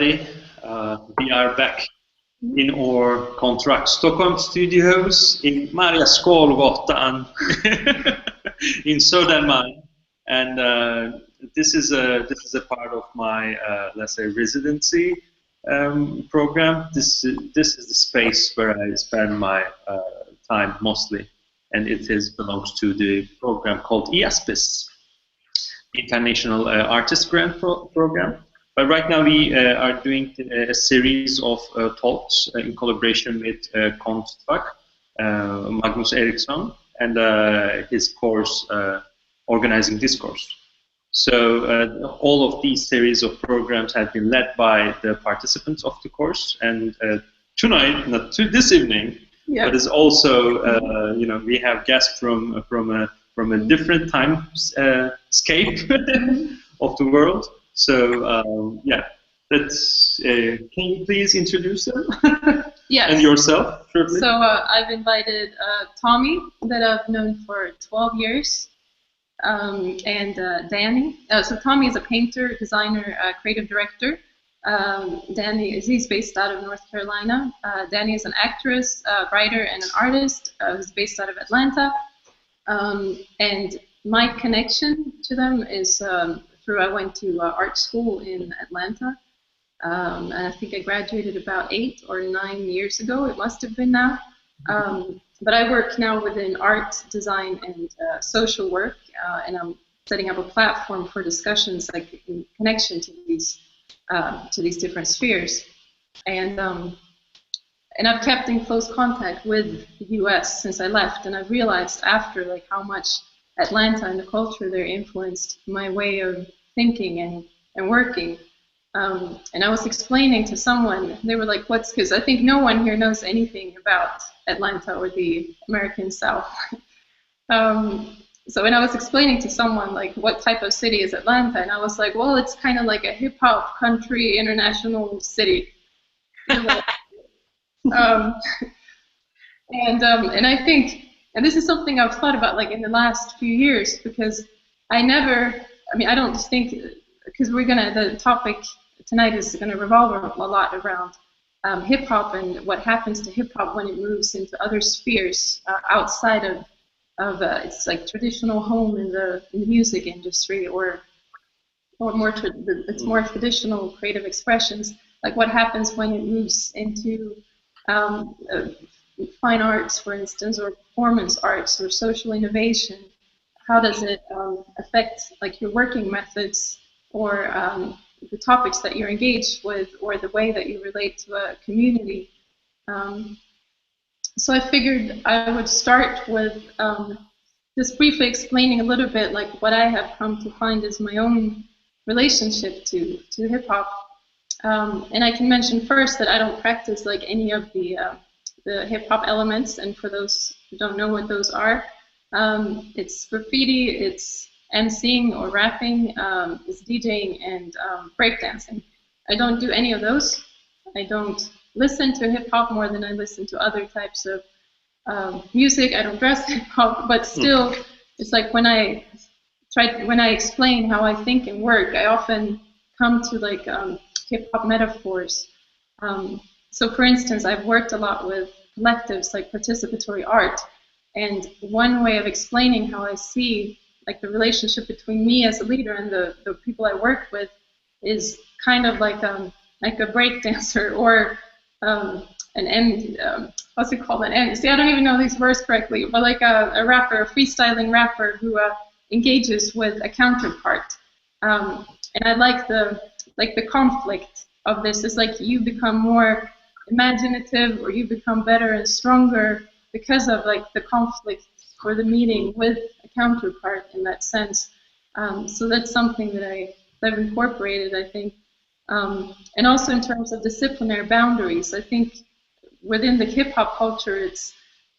We are back in our contract Stockholm studios in Maria Skolgatan in Södermalm, and this is a part of my let's say residency program. This is the space where I spend my time mostly, and it belongs to the program called IASPIS, International Artist Grant Program. But right now we are doing a series of talks in collaboration with Konstfack, Magnus Eriksson, and his course, Organizing Discourse. So all of these series of programs have been led by the participants of the course, and tonight, not this evening, but it's also we have guests from a different time scape of the world. So that's. Can you please introduce them? Yes. And yourself, shortly. So I've invited Tommy, that I've known for 12 years, and Danny. So Tommy is a painter, designer, creative director. He's based out of North Carolina. Danny is an actress, writer, and an artist who's based out of Atlanta. And my connection to them is I went to art school in Atlanta, and I think I graduated about 8 or 9 years ago. It must have been now. But I work now within art, design, and social work, and I'm setting up a platform for discussions like in connection to these different spheres. And I've kept in close contact with the U.S. since I left, and I've realized after like how much Atlanta and the culture there influenced my way of thinking and working. And I was explaining to someone, they were like, because I think no one here knows anything about Atlanta or the American South. So when I was explaining to someone like what type of city is Atlanta, and I was like, well, it's kind of like a hip hop country international city. And I think, and this is something I've thought about like in the last few years, because I don't think, because the topic tonight is going to revolve a lot around hip hop and what happens to hip hop when it moves into other spheres outside of its like traditional home in the music industry, or its more traditional creative expressions. Like what happens when it moves into fine arts, for instance, or performance arts, or social innovation. How does it affect like your working methods, or the topics that you're engaged with, or the way that you relate to a community? So I figured I would start with just briefly explaining a little bit like what I have come to find is my own relationship to hip hop. And I can mention first that I don't practice like any of the hip hop elements, and for those who don't know what those are, it's graffiti, it's emceeing or rapping, it's DJing, and breakdancing. I don't do any of those. I don't listen to hip hop more than I listen to other types of music. I don't dress hip hop, but still, it's like when I explain how I think and work, I often come to like hip hop metaphors. So for instance, I've worked a lot with collectives like participatory art, and one way of explaining how I see like the relationship between me as a leader and the people I work with is kind of like a break dancer, or what's it called? See, I don't even know these words correctly, but like a rapper, a freestyling rapper who engages with a counterpart. And I like the conflict of this. It's like you become more imaginative, or you become better and stronger because of like the conflict or the meeting with a counterpart in that sense. So that's something that I've incorporated, I think. And also in terms of disciplinary boundaries, I think within the hip hop culture,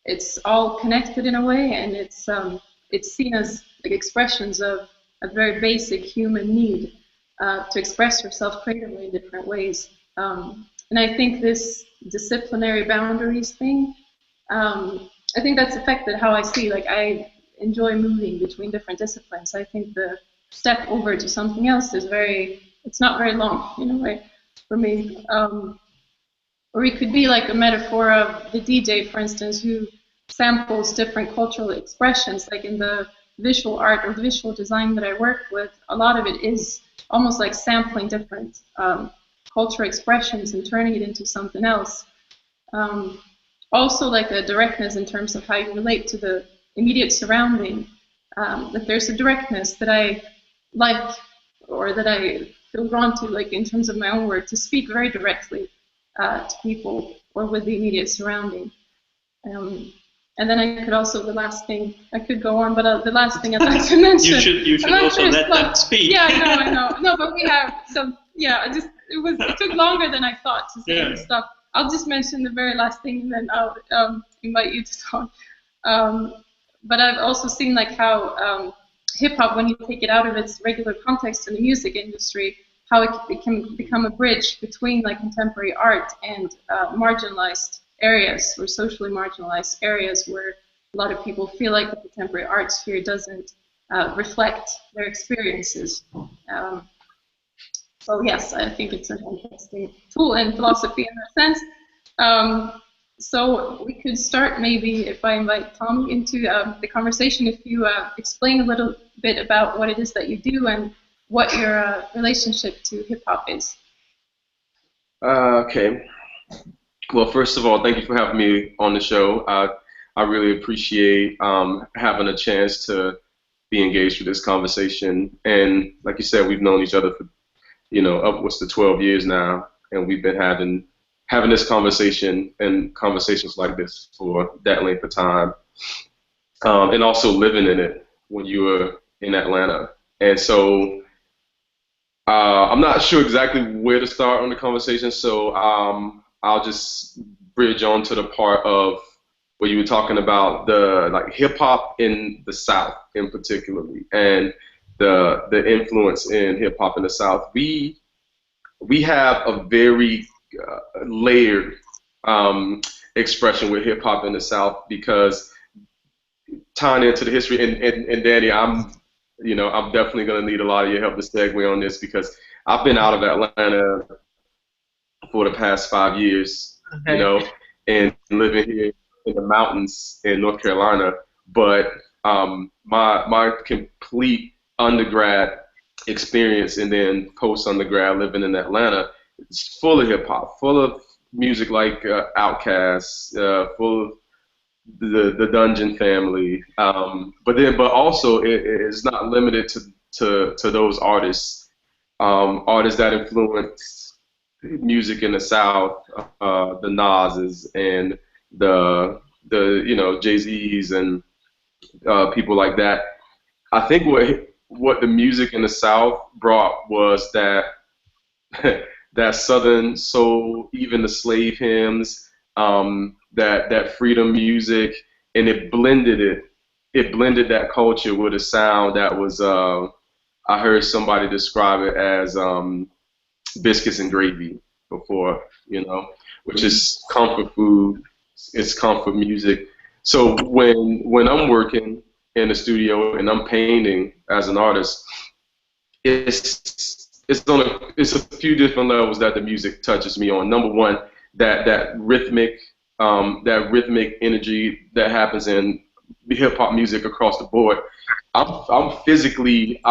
it's all connected in a way, and it's seen as like expressions of a very basic human need to express yourself creatively in different ways. And I think this disciplinary boundaries thing, I think that's affected how I see, like I enjoy moving between different disciplines. I think the step over to something else is it's not very long, for me. Or it could be like a metaphor of the DJ, for instance, who samples different cultural expressions. Like in the visual art or visual design that I work with, a lot of it is almost like sampling different cultural expressions and turning it into something else. Also like a directness in terms of how you relate to the immediate surrounding. That there's a directness that I like, or that I feel drawn to, like in terms of my own work, to speak very directly to people or with the immediate surrounding. And then I could also, the last thing, I could go on, but the last thing I'd like to mention. you should also let them speak. Yeah, I know. No, but we have some, yeah, it took longer than I thought to say this stuff. I'll just mention the very last thing, and then I'll invite you to talk. But I've also seen like how hip hop, when you take it out of its regular context in the music industry, how it can become a bridge between like contemporary art and marginalized areas, or socially marginalized areas, where a lot of people feel like the contemporary art sphere doesn't reflect their experiences. So yes, I think it's an interesting tool in philosophy in that sense. So we could start maybe if I invite Tom into the conversation, if you explain a little bit about what it is that you do and what your relationship to hip hop is. Okay. Well, first of all, thank you for having me on the show. I really appreciate having a chance to be engaged with this conversation. And like you said, we've known each other for, upwards to 12 years now, and we've been having this conversation and conversations like this for that length of time, and also living in it when you were in Atlanta. And so I'm not sure exactly where to start on the conversation, so I'll just bridge on to the part of where you were talking about the hip hop in the South in particularly, and the influence in hip hop in the South. We have a very layered expression with hip hop in the South, because tying into the history, and Danny, I'm definitely going to need a lot of your help to segue on this, because I've been out of Atlanta for the past 5 years, and living here in the mountains in North Carolina. But my complete undergrad experience and then post-undergrad living in Atlanta, it's full of hip-hop, full of music like Outkast, full of the Dungeon Family, but also it's not limited to those artists, artists that influenced music in the South, the Nas's and the Jay-Z's and people like that. I think what the music in the South brought was that that Southern soul, even the slave hymns, that freedom music, and it blended that culture with a sound that was, I heard somebody describe it as biscuits and gravy before, which is comfort food, it's comfort music. So when I'm working in the studio and I'm painting as an artist, it's a few different levels that the music touches me on. Number one, that rhythmic energy that happens in hip hop music across the board. I'm physically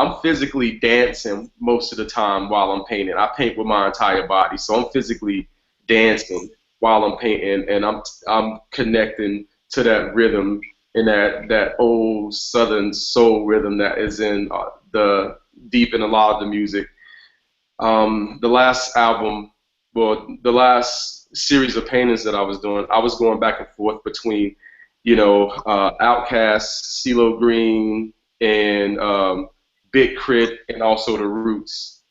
dancing most of the time while I'm painting. I paint with my entire body, so I'm physically dancing while I'm painting, and I'm connecting to that rhythm and that old Southern soul rhythm that is in deep in a lot of the music. The last album, the last series of paintings that I was doing, I was going back and forth between, Outkast, CeeLo Green, and Big Crit, and also the Roots,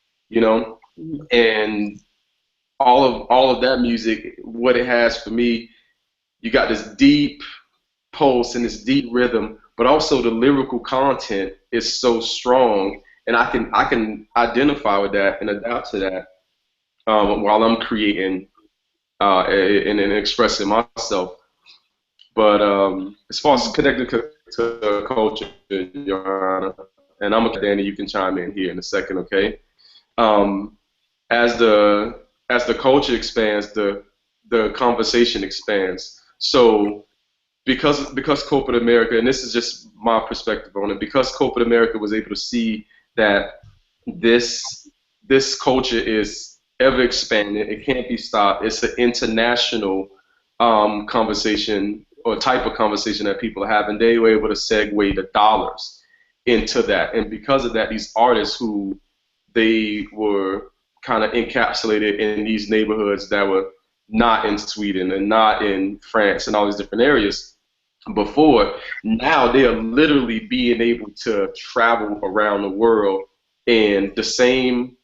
and all of that music. What it has for me, you got this deep pulse and this deep rhythm, but also the lyrical content is so strong, and I can identify with that and adapt to that while I'm creating and expressing myself. But as far as connected to culture, Your Honor, and Danny, you can chime in here in a second, okay? As the as the culture expands, the conversation expands. So because corporate America, and this is just my perspective on it, because corporate America was able to see that this culture is ever expanding, it can't be stopped. It's an international conversation or type of conversation that people have, and they were able to segue the dollars into that. And because of that, these artists who they were kind of encapsulated in these neighborhoods that were not in Sweden and not in France and all these different areas before, now they are literally being able to travel around the world, and the same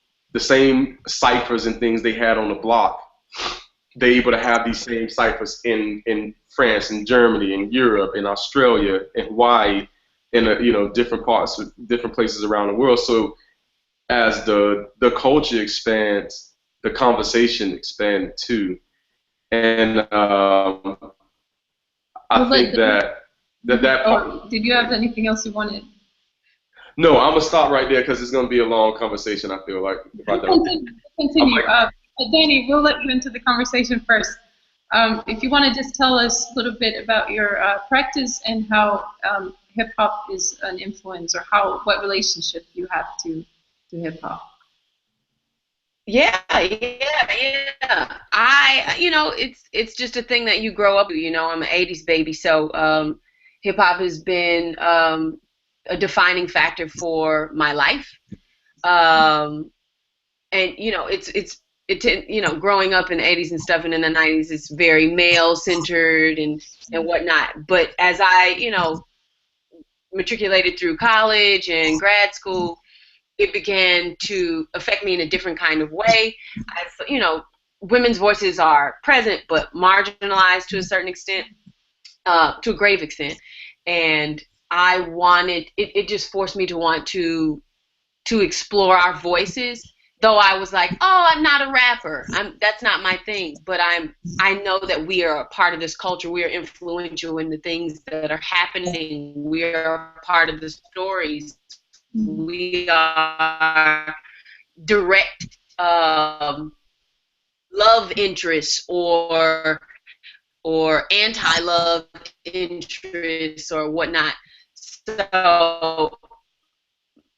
ciphers and things they had on the block, they're able to have these same ciphers in France and Germany and Europe and Australia and Hawaii and different parts of different places around the world. So as the culture expands, the conversation expands too. And I think that part. Did you have anything else you wanted? No, I'm gonna stop right there because it's gonna be a long conversation. I feel like if I don't. Continue. Danny, we'll let you into the conversation first. If you want to just tell us a little bit about your practice and how hip hop is an influence, or what relationship you have to hip hop. Yeah. It's just a thing that you grow up with. I'm an 80s baby, so hip hop has been a defining factor for my life. And growing up in the 80s and stuff, and in the 90s, it's very male centered and whatnot. But as I, matriculated through college and grad school, it began to affect me in a different kind of way. Women's voices are present but marginalized to a certain extent, to a grave extent. And I wanted, it just forced me to want to explore our voices. Though I was like, oh, I'm not a rapper. That's not my thing. But I know that we are a part of this culture. We are influential in the things that are happening. We are a part of the stories. We are direct love interests or anti-love interests or whatnot. So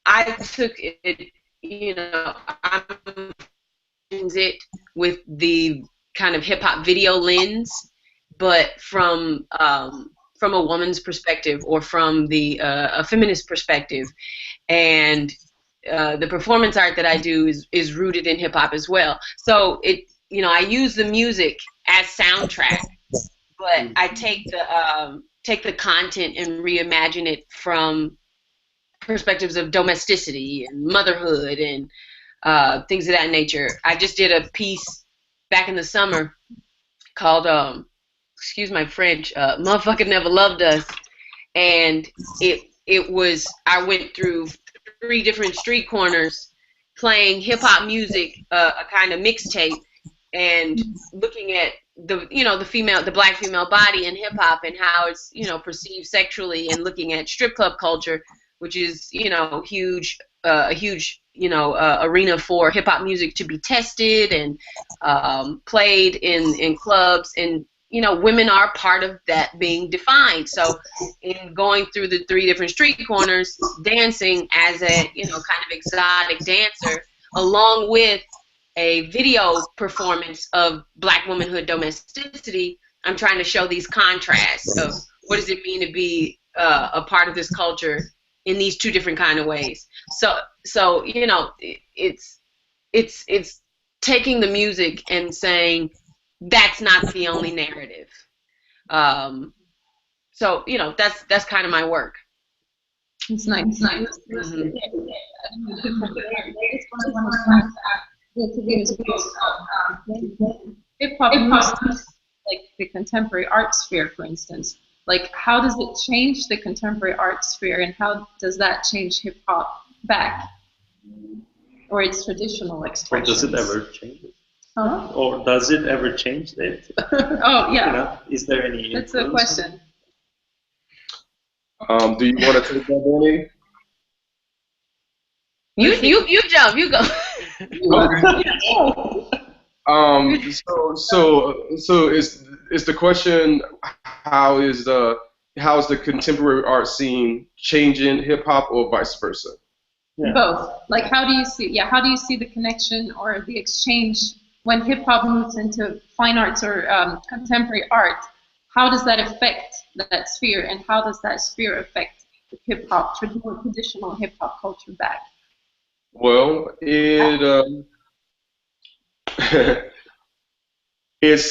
I took it, I it with the kind of hip hop video lens, but from a woman's perspective, or from a feminist perspective. And the performance art that I do is rooted in hip hop as well. So I use the music as soundtrack, but I take the content and reimagine it from perspectives of domesticity and motherhood and things of that nature. I just did a piece back in the summer called excuse my French, Motherfucker Never Loved Us. And it was, I went through 3 different street corners playing hip hop music, a kind of mixtape, and looking at the black female body in hip hop and how it's, perceived sexually, and looking at strip club culture, which is, a huge arena for hip hop music to be tested and played in clubs. And women are part of that being defined. So in going through the 3 different street corners, dancing as a kind of exotic dancer, along with a video performance of black womanhood domesticity, I'm trying to show these contrasts of what does it mean to be a part of this culture in these 2 different kind of ways. So it's taking the music and saying that's not the only narrative. So that's kind of my work. It's nice. Mm-hmm. Hip hop, like the contemporary art sphere, for instance. Like, how does it change the contemporary art sphere, and how does that change hip hop back, or its traditional expressions? Or does it ever change it? Huh? Or does it ever change it? Oh yeah. Is there any? That's a question. Do you want to take that, Danny? You jump. You go. So is the question, how's the contemporary art scene changing hip hop, or vice versa? Yeah. Both. Like, how do you see the connection or the exchange when hip hop moves into fine arts or contemporary art? How does that affect that sphere, and how does that sphere affect the hip hop, traditional hip hop culture back? Well, it's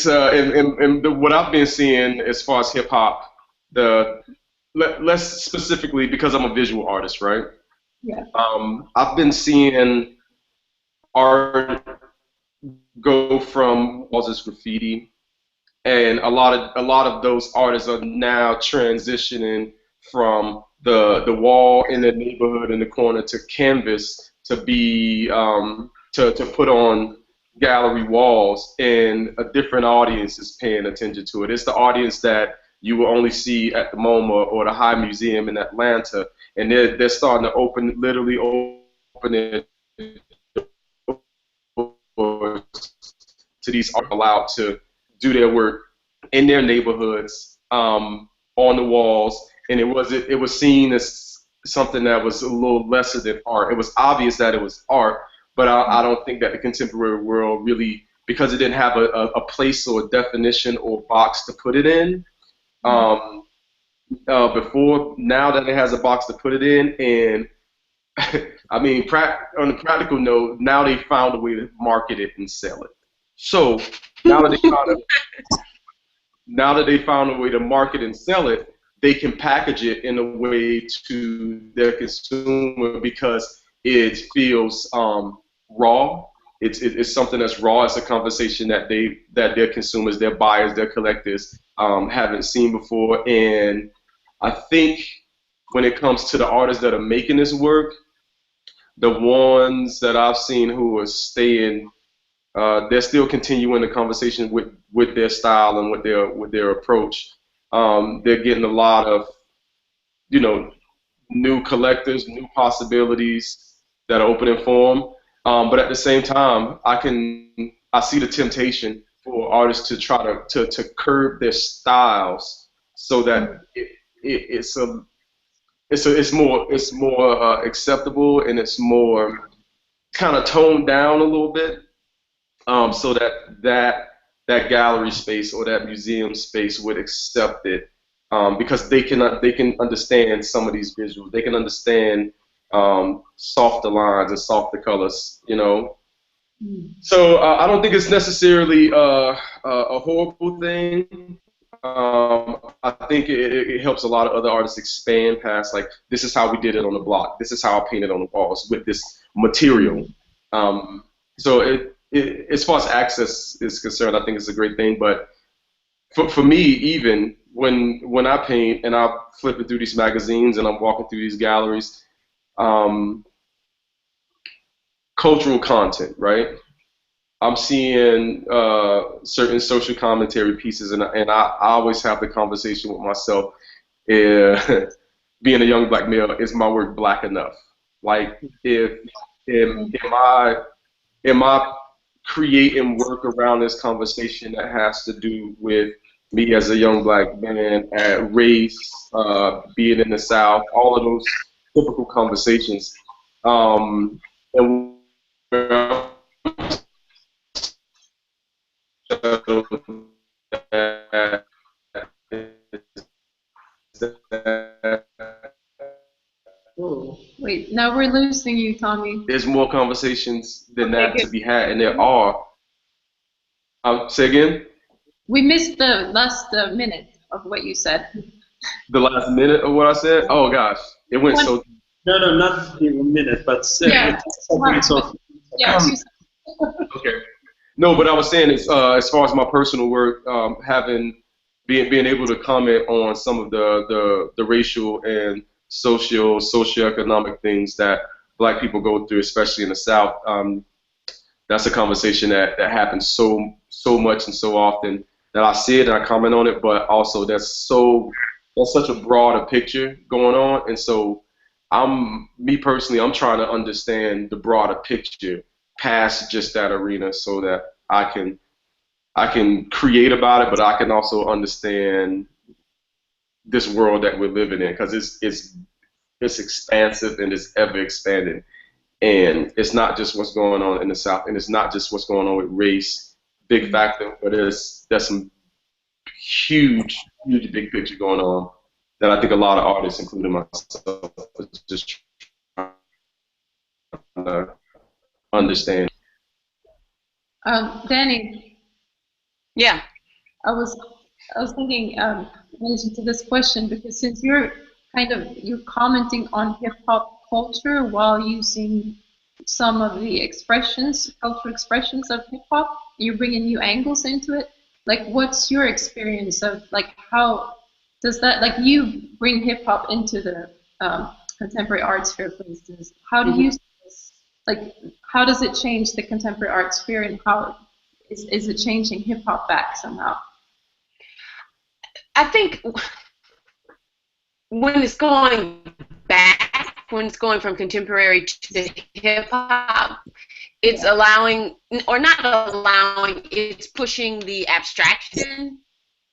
what I've been seeing as far as hip hop, let's specifically, because I'm a visual artist, right? Yeah. I've been seeing art go from walls as graffiti, and a lot of those artists are now transitioning from the wall in the neighborhood in the corner to canvas, to be to put on gallery walls, and a different audience is paying attention to it. It's the audience that you will only see at the MoMA or the High Museum in Atlanta, and they're starting to literally open it to these artists, allowed to do their work in their neighborhoods, on the walls, and it was seen as something that was a little lesser than art. It was obvious that it was art, but I don't think that the contemporary world really, because it didn't have a place or a definition or box to put it in. Before, now that it has a box to put it in, and I mean, on a practical note, now they found a way to market it and sell it. So now that they found a way to market and sell it, they can package it in a way to their consumer, because it feels raw. It's something that's raw. It's a conversation that their consumers, their buyers, their collectors haven't seen before. And I think when it comes to the artists that are making this work, the ones that I've seen who are staying, they're still continuing the conversation with their style and with their approach. They're getting a lot of, new collectors, new possibilities that are opening for them. But at the same time, I see the temptation for artists to try to curb their styles, so that it's more acceptable, and it's more kind of toned down a little bit, so that gallery space or that museum space would accept it, because they can understand some of these visuals. They can understand softer lines and softer colors, So I don't think it's necessarily a horrible thing. I think it helps a lot of other artists expand past, like, this is how we did it on the block. This is how I painted on the walls with this material. So as far as access is concerned, I think it's a great thing. But for me, even when I paint and I'm flipping through these magazines and I'm walking through these galleries, cultural content, right? I'm seeing certain social commentary pieces, and I always have the conversation with myself. Being a young black male, is my work black enough? Like, am I creating work around this conversation that has to do with me as a young black man, at race, being in the South, all of those typical conversations, and Wait, now we're losing you, Tommy. There's more conversations than that to be had, and there are. Say again? We missed the last minute of what you said. The last minute of what I said? Oh gosh, it went so. No, not even a minute, but yeah. Yeah. Okay. No, but I was saying, as far as my personal work, being able to comment on some of the racial and socioeconomic things that black people go through, especially in the South. That's a conversation that happens so much and so often that I see it and I comment on it, but also that's such a broader picture going on, and so I'm trying to understand the broader picture past just that arena, so that I can create about it, but I can also understand this world that we're living in, because it's expansive and it's ever expanding, and it's not just what's going on in the South, and it's not just what's going on with race, big factor, but there's some huge big picture going on that I think a lot of artists, including myself, is just trying to understand. Danny. Yeah. I was thinking in relation to this question, because since you're commenting on hip hop culture while using some of the cultural expressions of hip hop, you're bringing new angles into it. Like, what's your experience of, like, how does that, like, you bring hip hop into the contemporary art sphere, for instance? How do you see this? Like, how does it change the contemporary art sphere, and how is it changing hip hop back somehow? I think when it's going back, when it's going from contemporary to hip hop, it's allowing, or not allowing, it's pushing the abstraction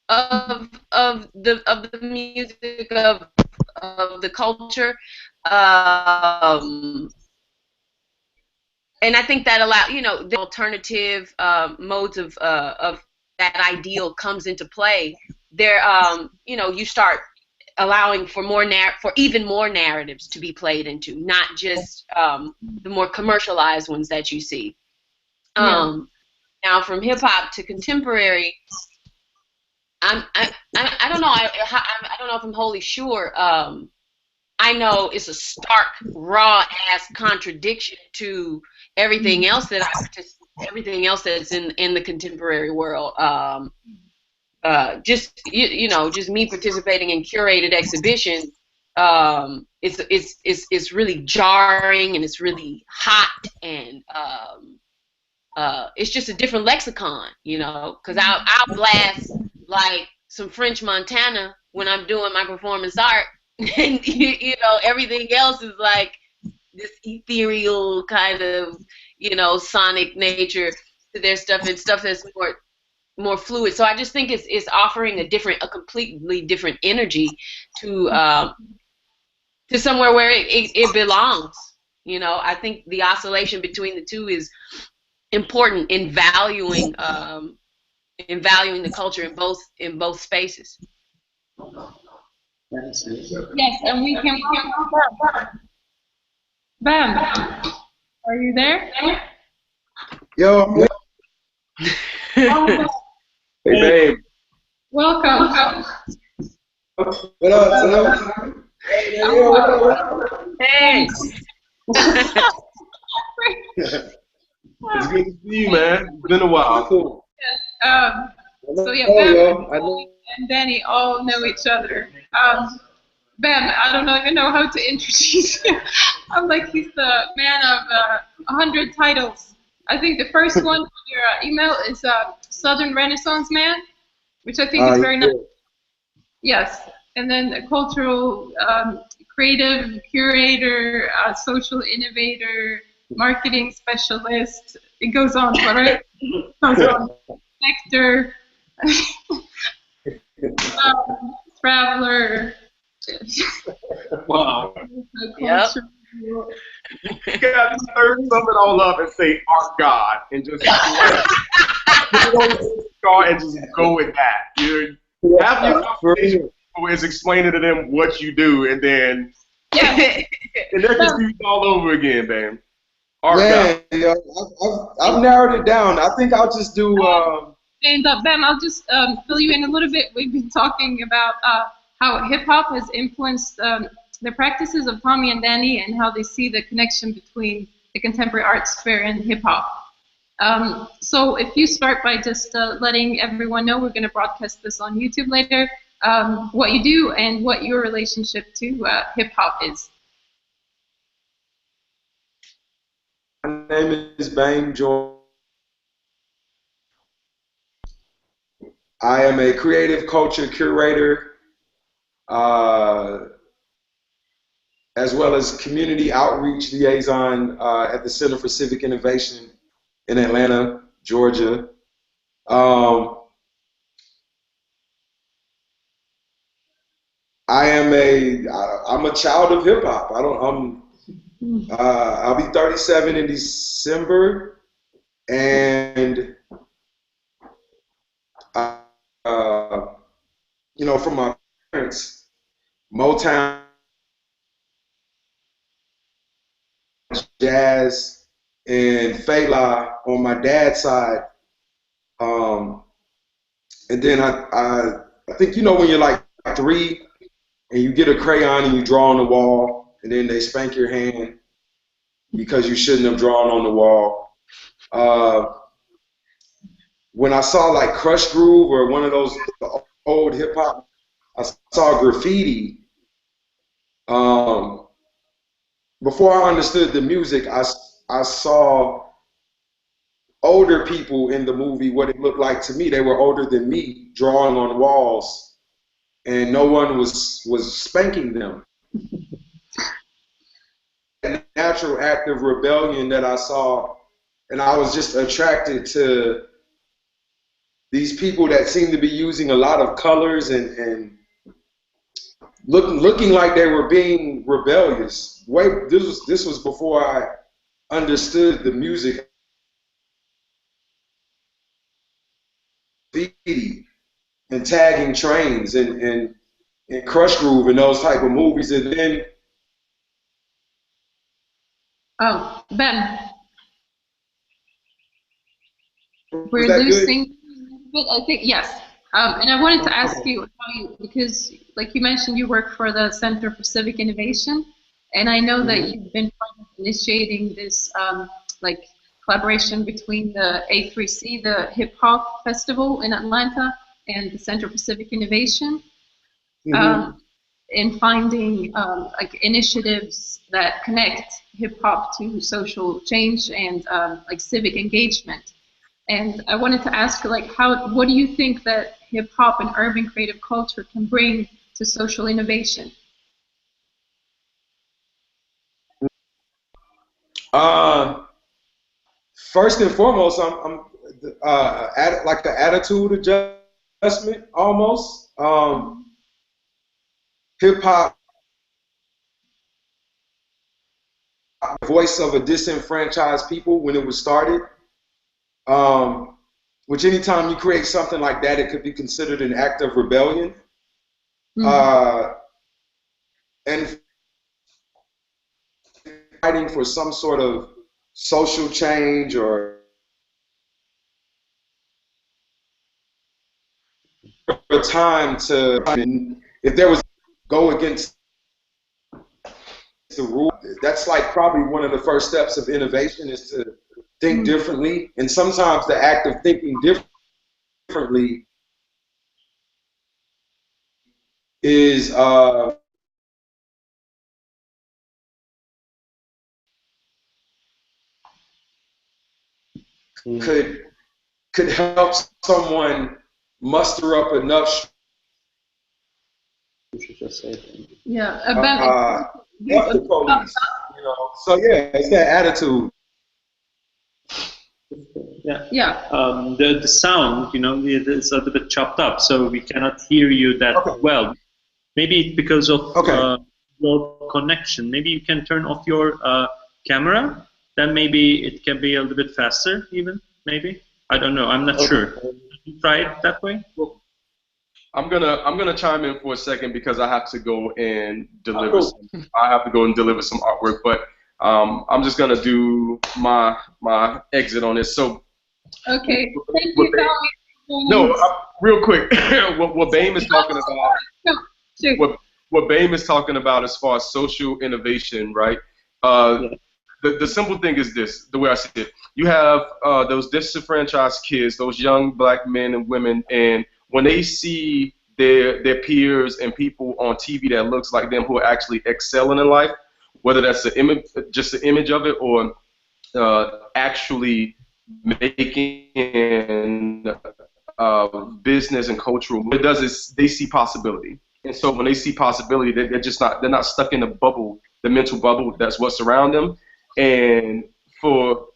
of the music, of the culture, and I think that the alternative modes of that ideal comes into play. There, you start allowing for even more narratives to be played into, not just the more commercialized ones that you see. Now, from hip hop to contemporary, I don't know. I don't know if I'm wholly sure. I know it's a stark, raw ass contradiction to everything else everything else that's in the contemporary world. Just just me participating in curated exhibitions. It's really jarring, and it's really hot, and it's just a different lexicon, because I'll blast like some French Montana when I'm doing my performance art, and everything else is like this ethereal kind of sonic nature to their stuff, and stuff that's more fluid. So I just think it's offering a completely different energy to somewhere where it belongs. I think the oscillation between the two is important in valuing the culture in both spaces. Yes, and we can. Bam, are you there? Yo. Hey, babe. Welcome. What up? Hey. It's good to see you, man. It's been a while. Cool. Yes. So yeah, Bem and Danny all know each other. Bem, I don't even know how to introduce him. I'm like, he's the man of 100 titles. I think the first one on your email is Southern Renaissance Man, which I think is very nice. Yes, and then a cultural, creative curator, social innovator, marketing specialist. It goes on, right? It goes on. Sector, traveler. Wow. Yep. You gotta stir some it all up and say art God and just put it on the car and just go with that. Have your conversation is explaining to them what you do, and then and they're confused all over again, man. Art God. Yo, I've narrowed it down. I think I'll just do. And Bem, I'll just fill you in a little bit. We've been talking about how hip hop has influenced the practices of Tommy and Danny, and how they see the connection between the contemporary art sphere and hip hop. So if you start by just letting everyone know, we're going to broadcast this on YouTube later, what you do and what your relationship to hip hop is. My name is Bem Joiner. I am a creative culture curator, as well as community outreach liaison at the Center for Civic Innovation in Atlanta. Georgia. I'm a child of hip hop. I'll be 37 in December, and you know, from my parents, Motown, jazz, and Fela on my dad's side. And then I think, you know, when you're like 3 and you get a crayon and you draw on the wall, and then they spank your hand because you shouldn't have drawn on the wall. When I saw like Crush Groove or one of those old hip hop, I saw graffiti. Before I understood the music, I saw older people in the movie, what it looked like to me. They were older than me, drawing on walls, and no one was spanking them. A natural act of rebellion that I saw, and I was just attracted to these people that seemed to be using a lot of colors and looking like they were being rebellious. This was before I understood the music. And tagging trains and Crush Groove and those type of movies, and then Ben, we're that losing, but I think yes. And I wanted to ask you how because like you mentioned, you work for the Center for Civic Innovation, and I know that you've been part of initiating this like collaboration between the A3C, the hip hop festival in Atlanta, and the Center for Civic Innovation, in finding like initiatives that connect hip hop to social change and like civic engagement. And I wanted to ask, like, what do you think that hip hop and urban creative culture can bring to social innovation? First and foremost, I'm like an attitude adjustment almost. Hip hop, voice of a disenfranchised people when it was started. Which anytime you create something like that, it could be considered an act of rebellion. And fighting for some sort of social change or a time to, if there was go against the rule, that's like probably one of the first steps of innovation is to think differently. And sometimes the act of thinking differently is could help someone muster up enough About the police, you know. So yeah, it's that attitude. The sound, you know, it's a little bit chopped up, so we cannot hear you that well. Maybe because of your connection. Maybe you can turn off your camera. Then maybe it can be a little bit faster, even. Maybe I don't know. I'm not sure. You try it that way. I'm gonna chime in for a second because I have to go and deliver. I have to go and deliver some artwork, but I'm just gonna do my exit on this. So. Okay. Thank you, Tommy. No, real quick. what Bem is talking about. What Bem is talking about as far as social innovation, right? The simple thing is this, the way I see it. You have those disenfranchised kids, those young black men and women, and when they see their peers and people on TV that looks like them who are actually excelling in life, whether that's just the image of it or actually making business and cultural, what it does is they see possibility. And so when they see possibility, they're not stuck in the bubble, the mental bubble that's what's around them. And for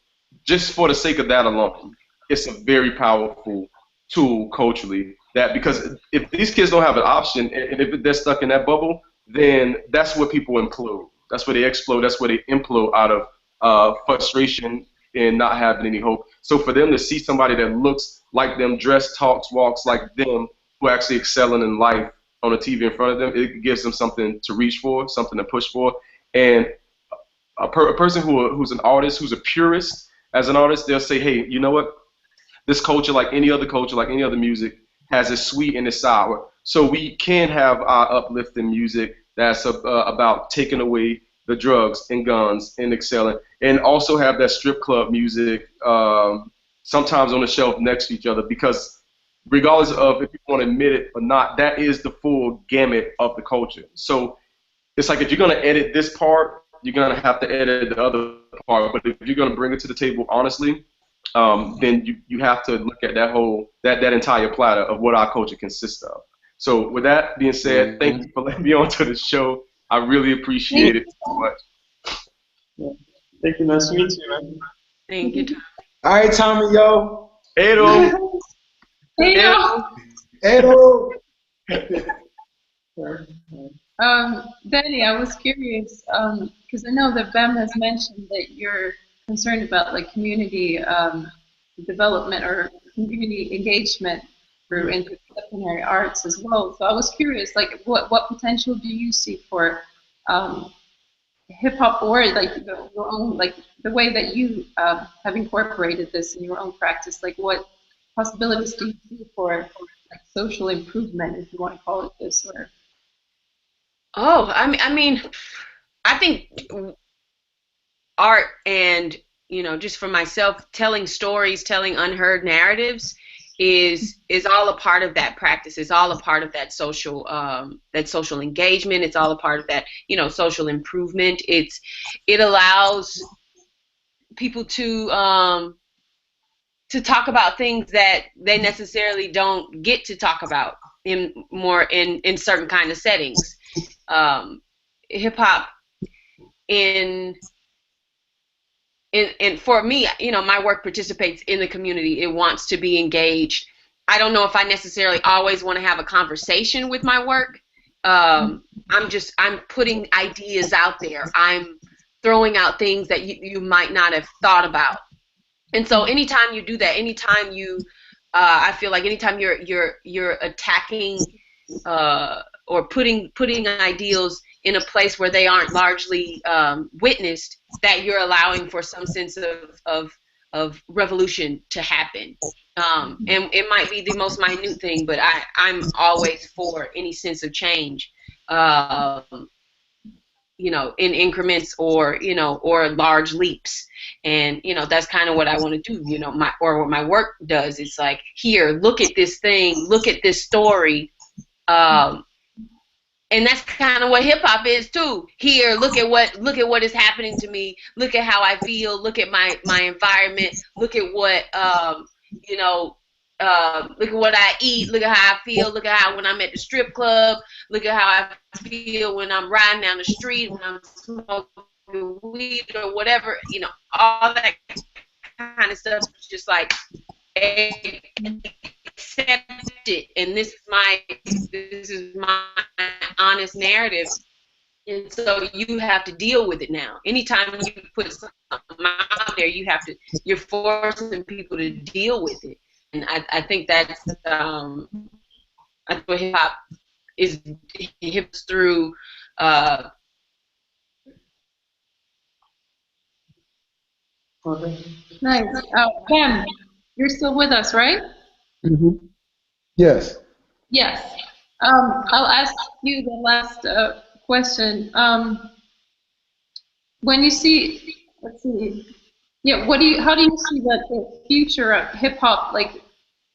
the sake of that alone, it's a very powerful tool culturally. That because if these kids don't have an option, and if they're stuck in that bubble, then that's where people implode. That's where they explode. That's where they implode out of frustration and not having any hope. So for them to see somebody that looks like them, dressed, talks, walks like them, who are actually excelling in life on the TV in front of them, it gives them something to reach for, something to push for. And a person who's an artist, who's a purist as an artist, they'll say, hey, you know what? This culture, like any other culture, like any other music, has its sweet and its sour. So we can have our uplifting music that's about taking away the drugs and guns and excelling, and also have that strip club music sometimes on the shelf next to each other, because regardless of if you want to admit it or not, that is the full gamut of the culture. So it's like if you're going to edit this part, you're going to have to edit the other part. But if you're going to bring it to the table honestly, then you have to look at that entire platter of what our culture consists of. So with that being said, thank you for letting me onto the show. I really appreciate it so much. Yeah. Thank you. Nice to meet you, man. Thank you, Tom. All right, Tommy, yo. Edo. Edo. Danny, I was curious because I know that Bem has mentioned that you're concerned about like community development or community engagement through interdisciplinary arts as well. So I was curious, like, what potential do you see for hip hop, or like your own, like the way that you have incorporated this in your own practice? Like, what possibilities do you see for like social improvement, if you want to call it this? Or I mean, I think art and, just for myself, telling stories, telling unheard narratives is all a part of that practice. It's all a part of that social engagement. It's all a part of that, social improvement. It allows people to talk about things that they necessarily don't get to talk about in certain kind of settings. Hip hop and for me, my work participates in the community. It wants to be engaged. I don't know if I necessarily always want to have a conversation with my work. I'm putting ideas out there. I'm throwing out things that you might not have thought about. And so anytime you do that, anytime I feel like anytime you're attacking or putting ideals in a place where they aren't largely witnessed, that you're allowing for some sense of revolution to happen. And it might be the most minute thing, but I'm always for any sense of change, in increments or large leaps. And that's kind of what I want to do. What my work does. It's like, here, look at this thing, look at this story. And that's kind of what hip hop is too. Here, look at what is happening to me. Look at how I feel. Look at my environment. Look at what look at what I eat. Look at how I feel. Look at how when I'm at the strip club. Look at how I feel when I'm riding down the street, when I'm smoking weed or whatever. All that kind of stuff. Just like accept it, and this is my honest narrative, and so you have to deal with it now. Anytime you put something out there, you're forcing people to deal with it, and I think that's what hip hop is. Hips through. nice. Bem, you're still with us, right? Mm-hmm. Yes. Yes. I'll ask you the last question. When you see, let's see, how do you see the future of hip hop, like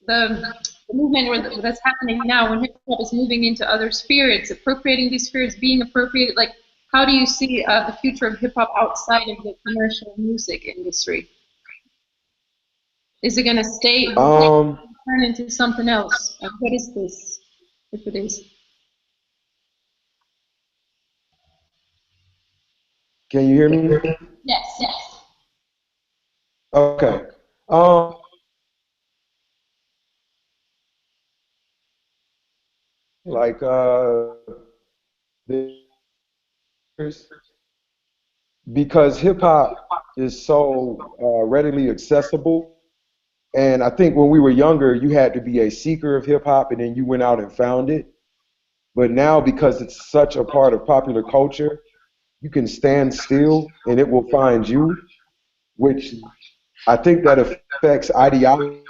the movement that's happening now, when hip hop is moving into other spheres, appropriating these spheres, being appropriated? Like, how do you see the future of hip hop outside of the commercial music industry? Is it going to stay? Turn into something else? What is this, if it is? Can you hear me? Yes. Okay. like because hip hop is so readily accessible. And I think when we were younger, you had to be a seeker of hip hop and then you went out and found it. But now, because it's such a part of popular culture, you can stand still and it will find you, which I think that affects ideology.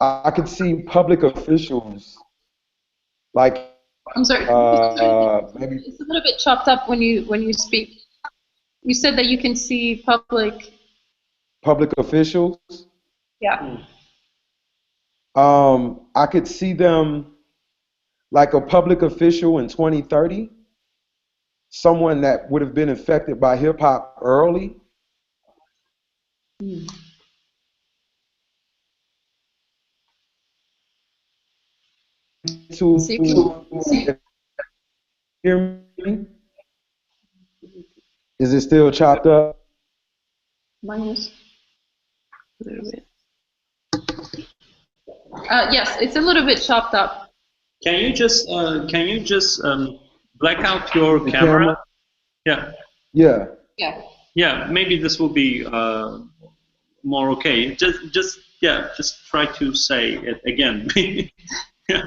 I could see public officials like I'm sorry. maybe It's a little bit chopped up when you speak. You said that you can see public. public officials. Yeah. I could see them like a public official in 2030, someone that would have been affected by hip hop early. See, To hear me? Is it still chopped up? minus. A little bit. Yes, it's a little bit chopped up. Can you just black out your The camera? camera? Yeah. Yeah. Yeah. Yeah. Maybe this will be more okay. Just try to say it again. Yeah.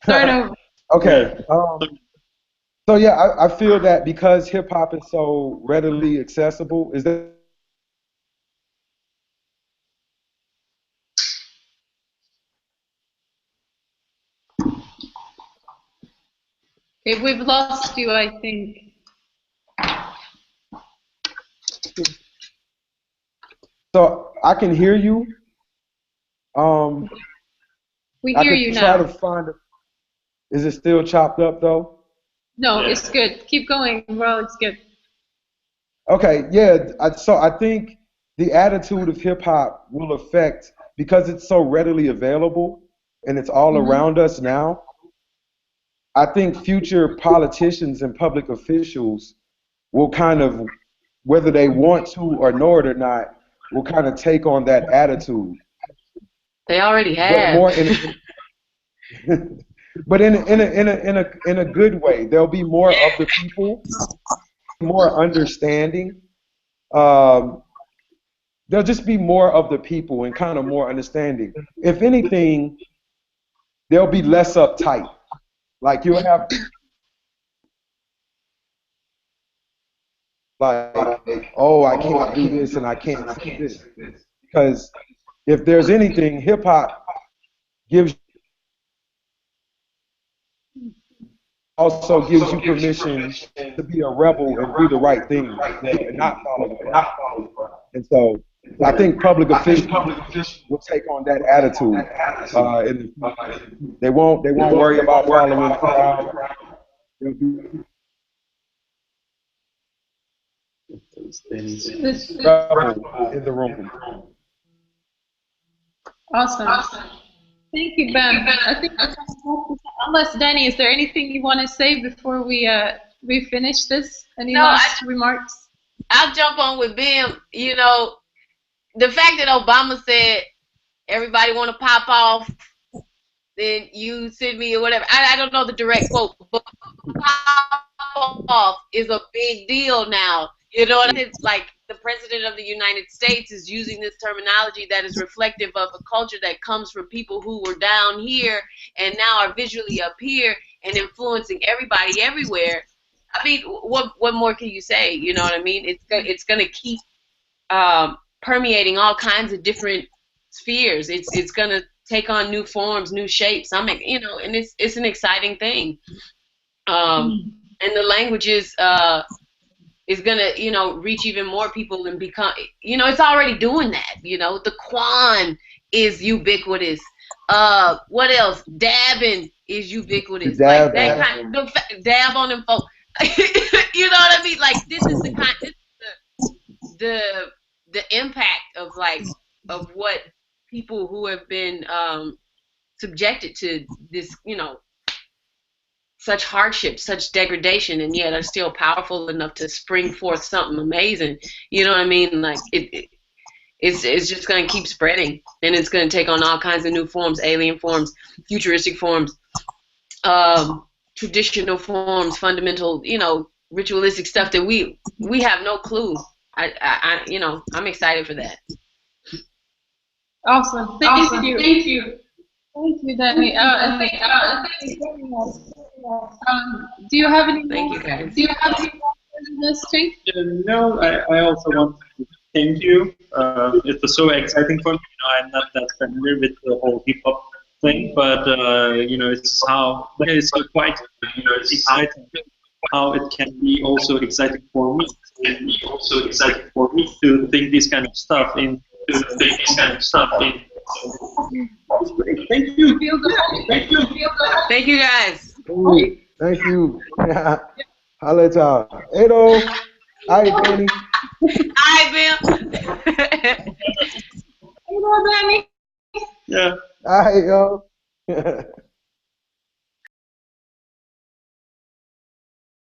Start over. Okay. So yeah, I feel that because hip hop is so readily accessible, is that Okay, we've lost you, I think. so I can hear you. We I hear could you try now. to find it. Is it still chopped up though? No, Yeah. it's good. Keep going. Well, it's good. Okay, yeah. So I think the attitude of hip hop will affect because it's so readily available and it's all around us now. I think future politicians and public officials will kind of, whether they want to or know it or not, will kind of take on that attitude. They already But have. more in but in a good way. There'll be more of the people, more understanding. Um, there'll just be more of the people and kind of more understanding. If anything, they'll be less uptight. Like you'll have like, oh, I can't do this and I can't do this. Because if there's anything, hip hop gives also gives you permission to be a rebel and do the right thing and not follow the crowd. And so I think public officials will take on that attitude. And they won't worry about following the crowd. They'll be rebel in the room. Awesome. Thank you, Ben. I think unless Danny, is there anything you want to say before we finish this? Any last remarks? I'll jump on with Bem. You know, the fact that Obama said everybody want to pop off, then you send me or whatever. I don't know the direct quote, but pop off is a big deal now. You know what I mean? It's like the president of the United States is using this terminology that is reflective of a culture that comes from people who were down here and now are visually up here and influencing everybody everywhere. I mean, what more can you say? You know what I mean? It's gonna keep permeating all kinds of different spheres. It's gonna take on new forms, new shapes. And it's an exciting thing. And the languages is gonna, reach even more people and become, it's already doing that. The Quan is ubiquitous. What else? Dabbing is ubiquitous. Like that kind of dab on them folks. You know what I mean? Like this is the impact of of what people who have been subjected to this, such hardship, such degradation, and yet are still powerful enough to spring forth something amazing. You know what I mean? Like it's just going to keep spreading, and it's going to take on all kinds of new forms, alien forms, futuristic forms, traditional forms, fundamental, you know, ritualistic stuff that we have no clue. You know, I'm excited for that. Awesome. Thank you. Thank you. Thank you, Danny. Do you have any? Thank you, guys. Do you have any more for this thing? No, I also want to thank you. It was so exciting for me. You know, I'm not that familiar with the whole hip hop thing, but you know, it's quite exciting. How it can be also exciting for me. To think this kind of stuff in. Thank you. Thank you, guys. Thank you. Holla at y'all. Edo. All right, Danny. Hi, Bill. Hey, Danny. Yeah. All right, yo.